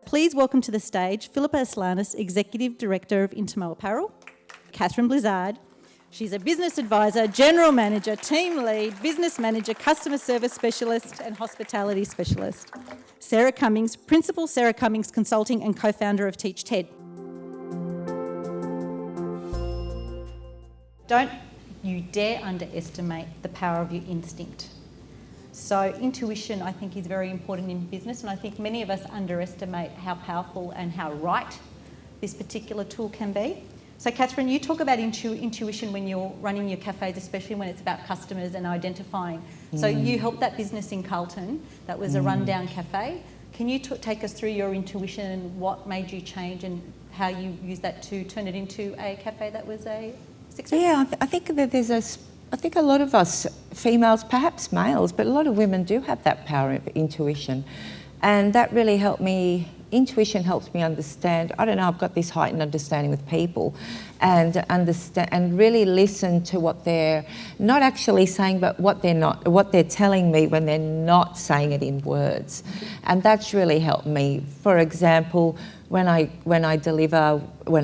please welcome to the stage Philippa Aslanis, Executive Director of Intimo Apparel, Catherine Blizzard. She's a business advisor, general manager, team lead, business manager, customer service specialist and hospitality specialist. Sarah Cummings, Principal Sarah Cummings Consulting and co-founder of Teach TED. Don't you dare underestimate the power of your instinct. So intuition, I think, is very important in business, and I think many of us underestimate how powerful and how right this particular tool can be. So Catherine, you talk about intuition when you're running your cafes, especially when it's about customers and identifying. So you helped that business in Carlton that was a rundown cafe. Can you take us through your intuition and what made you change and how you used that to turn it into a cafe that was a success? Yeah, I think that I think a lot of us females, perhaps males, but a lot of women do have that power of intuition. And that really helped me. Intuition helps me understand, I don't know, I've got this heightened understanding with people and understand and really listen to what they're not actually saying, but what they're telling me when they're not saying it in words. And that's really helped me. For example, when I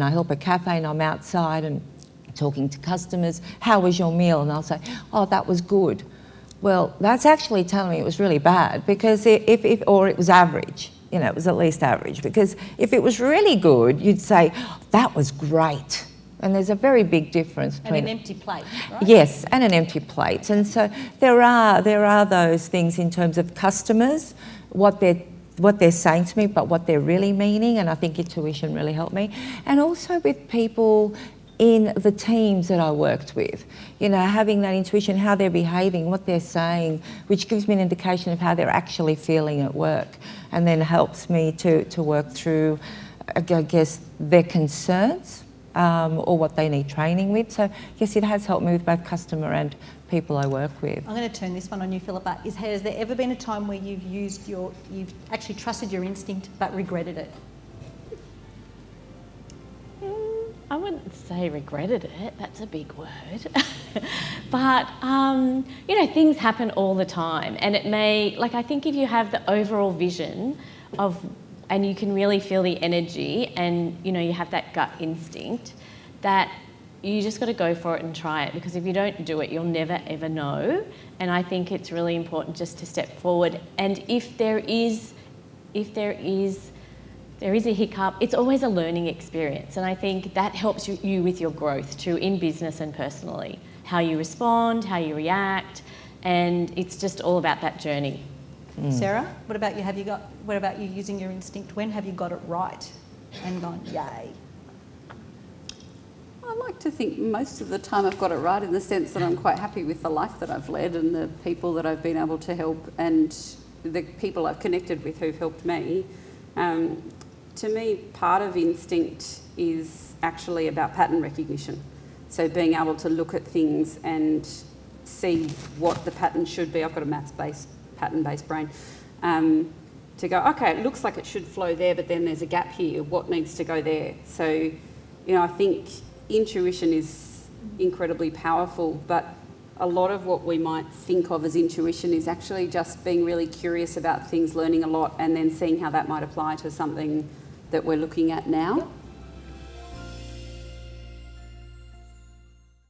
help a cafe and I'm outside and talking to customers, how was your meal? And I'll say, oh, that was good. Well, that's actually telling me it was really bad, because or it was average. You know, it was at least average, because if it was really good, you'd say, oh, that was great. And there's a very big difference between... And an empty plate, right? Yes, and an empty plate. And so there are those things in terms of customers, what they're saying to me, but what they're really meaning, and I think intuition really helped me. And also with people in the teams that I worked with, you know, having that intuition, how they're behaving, what they're saying, which gives me an indication of how they're actually feeling at work, and then helps me to work through, I guess, their concerns or what they need training with. So yes, it has helped me with both customer and people I work with. I'm going to turn this one on you, Philippa. Has there ever been a time where you've actually trusted your instinct but regretted it? I wouldn't say regretted it, that's a big word. But, you know, things happen all the time, and it may, like, I think if you have the overall vision and you can really feel the energy and, you know, you have that gut instinct, that you just got to go for it and try it, because if you don't do it, you'll never ever know. And I think it's really important just to step forward. And if there is a hiccup, it's always a learning experience. And I think that helps you with your growth too, in business and personally. How you respond, how you react, and it's just all about that journey. Sarah, what about you? What about you using your instinct? When have you got it right and gone, yay? I like to think most of the time I've got it right, in the sense that I'm quite happy with the life that I've led and the people that I've been able to help and the people I've connected with who've helped me. To me, part of instinct is actually about pattern recognition. So being able to look at things and see what the pattern should be. I've got a maths-based, pattern-based brain. To go, okay, it looks like it should flow there, but then there's a gap here. What needs to go there? So, you know, I think intuition is incredibly powerful, but a lot of what we might think of as intuition is actually just being really curious about things, learning a lot, and then seeing how that might apply to something that we're looking at now.